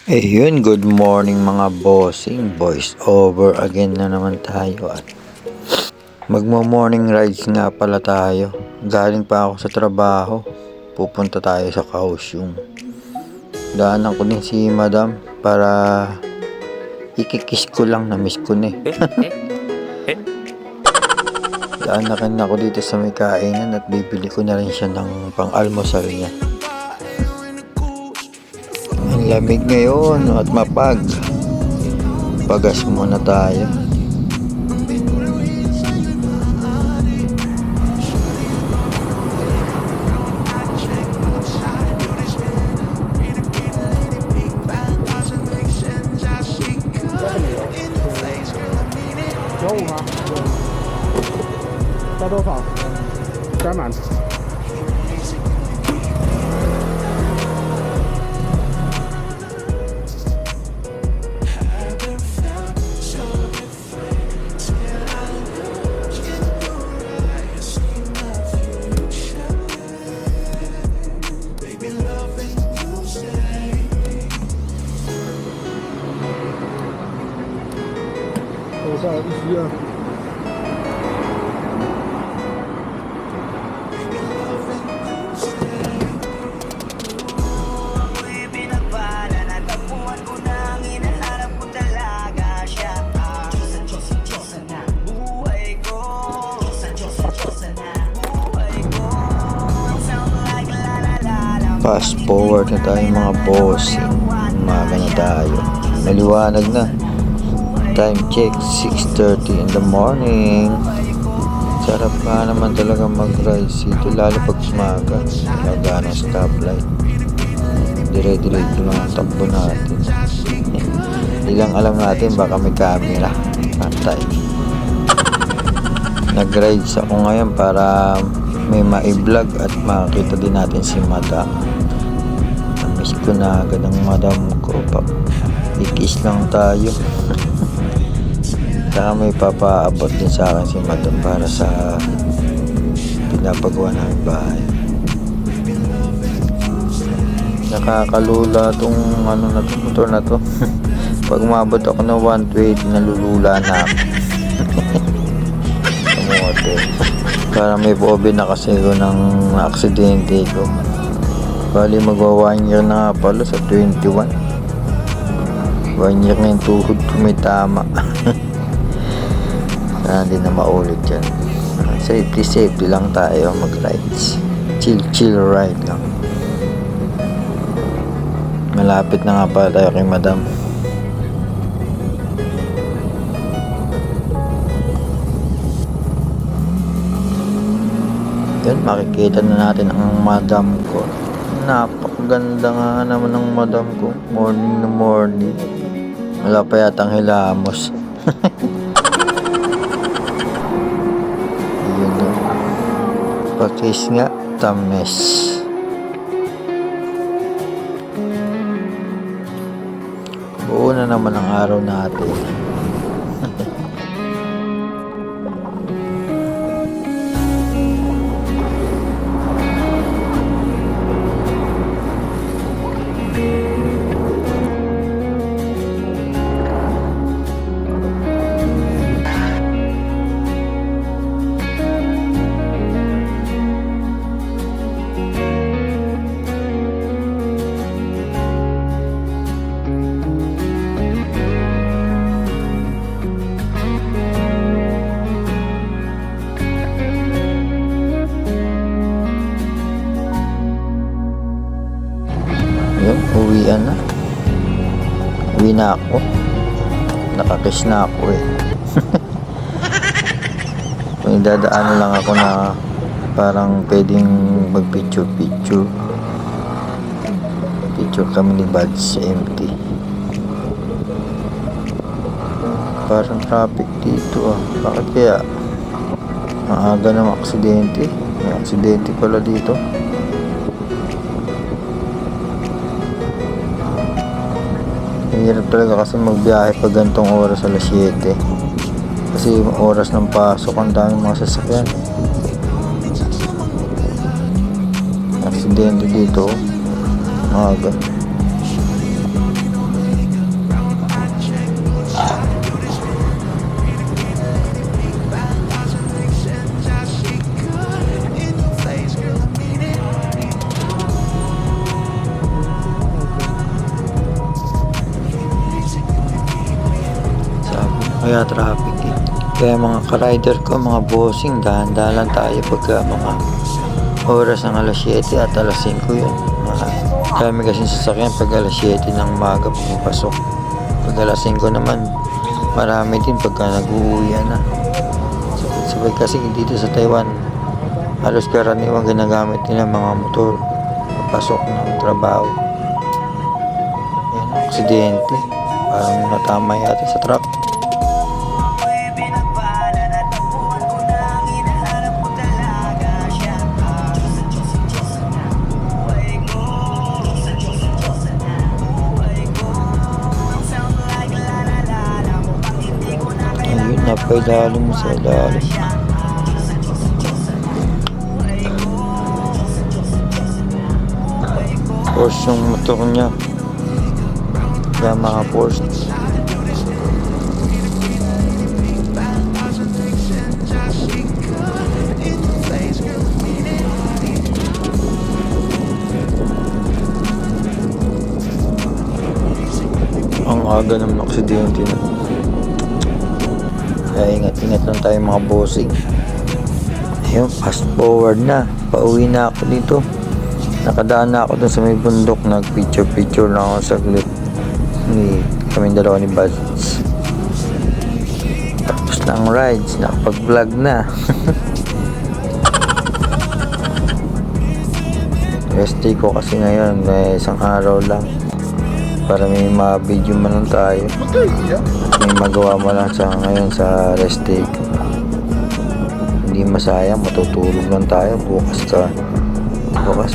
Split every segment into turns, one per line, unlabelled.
Ayun, good morning mga bossing. Voice over again na naman tayo at magmo-morning rides nga pala tayo. Galing pa ako sa trabaho. Pupunta tayo sa Kaohsiung. Daanan ko din si Madam para ikikiss ko lang, na miss ko na eh. Daanan ako dito sa may kainan at bibili ko na rin siya ng pang-almusal niya. Ang lamig ngayon at mapag. Pagas muna tayo.
加多少？加满。多少？12。
Fast forward na tayo mga boss. Umaga na tayo. Naliwanag na. Time check 6:30 in the morning. Sarap nga naman talaga mag-ride dito, lalo pag umaga. Laga ng stoplight. Dire-diretso lang ang takbo natin. Ilang alam natin baka may camera. Pantay. Nag-rides ako ngayon para may ma-vlog at makakita din natin si Madam. Miss ko na agad ang Madam ko. I-kiss lang tayo. Saka may papaabot din sa akin si Madam para sa pinapagawa ng bahay. Nakakalula tong motor na to. Pag umabot ako ng 120, nalulula na ako. Kamote. Para may bobe na kasi ko ng aksidente ko. Bali magwa 1 year na nga pala sa 21. 1 year na yung tuhod ko may tama. Hindi na maulit yan. Safety lang tayo mag-rides. Chill ride lang. Malapit na nga pala tayo kay Madam. Yan, makikita na natin ang Madam ko. Napakaganda nga naman ng Madam ko. Morning na morning. Wala pa yatang hilamos. Yun na. Pakis nga, tamis. Buo na naman ang araw natin. Yun, uwian na. Uwi na ako. Nakakiss na ako eh. Kung idadaan lang ako na parang pwedeng mag-picture kami ni Buds sa MT. Parang traffic dito ah. Bakit kaya maaga ng aksidente? May aksidente pala dito. Hirap talaga kasi magbiyahe pag gantong oras, alas 7. Kasi yung oras ng pasok, ang daming mga sasakyan. Aksidente dito. Maaga. kaya traffic eh. Kaya mga ka-rider ko, mga bossing, dahan-dahan lang tayo pagka mga oras ng alas 7 at alas 5 yun. Dami kasi sasakyan pag alas 7 ng umaga pumapasok. Pag alas 5 naman, marami din pagka nag-uuwian na. Sabay kasi dito sa Taiwan, halos karaniwang ginagamit nila mga motor papasok ng trabaho. Yan, aksidente. Parang natama yata sa truck. Ayun, napailalim sa ilalim. Porsche yung motor niya. Kaya mga Porsche. Ang aga naman aksidente na. Kaya ingat-ingat lang tayo mga bossing. Ayun, fast forward na. Pauwi na ako dito. Nakadaan na ako dun sa may bundok. Nag-picture na ako saglit. Kaming dalawa ni Buds. Tapos na ang rides. Nakapag-vlog na. Rest day ko kasi ngayon. Isang araw lang. Para may ma-video man lang tayo. May magawa mo lang sa ngayon sa rest day. Hindi masayang, matutulog lang tayo. Bukas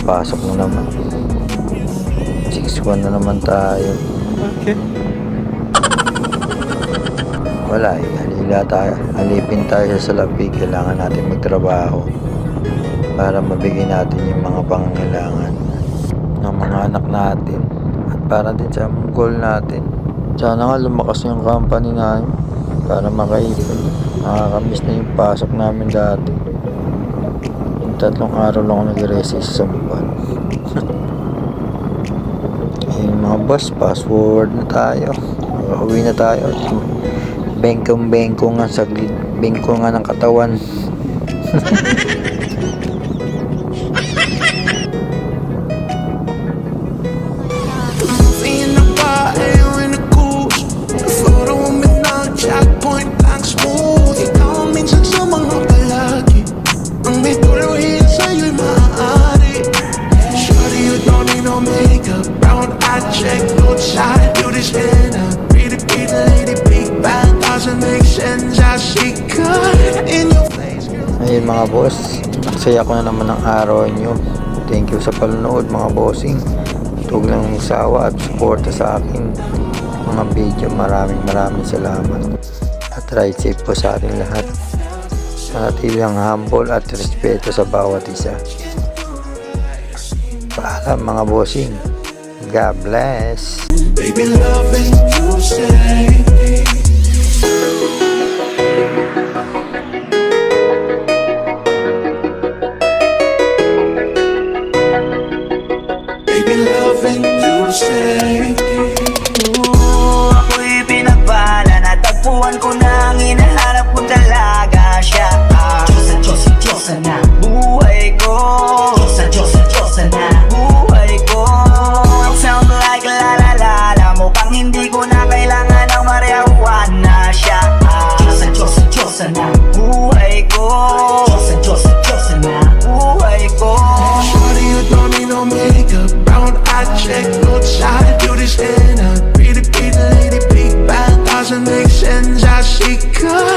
pasok na naman. 6-1 na naman tayo.
Okay.
Wala eh, alipin tayo sa salapi. Kailangan natin magtrabaho para mabigyan natin yung mga pangangailangan ng mga anak natin. Para din sa goal natin. Sana nga lumakas yung company namin para makaipon. Nakakamiss na yung pasok namin dati. Yung 3 araw lang ako nag-resis sa buwan. Yung mga boss, fast forward na tayo. Uwi na tayo. Bengkong nga saglit. Bengkong nga ng katawan. Ayun mga boss, nagsaya ko na naman ng araw nyo. Thank you sa panonood mga bossing. Huwag lang sawa at suporta sa akin mga video. Maraming salamat. At ride safe po sa ating lahat. Manatili ang humble at respeto sa bawat isa. Paalam mga bossing. God bless.
Baby, loving you say
ako'y pinagpala, natagpuan ko na ang hinahanap ko talaga siya. Diyosa na buhay ko. Diyosa na buhay ko. Ang sound like la la la la, mukhang hindi ko na kailangan ng marijuana siya. Diyosa na buhay ko. Diyosa na buhay ko.
Shorty, you don't need no makeup. Brown eye check, no side. You this in a pretty lady, big bad doesn't make sense. I see good.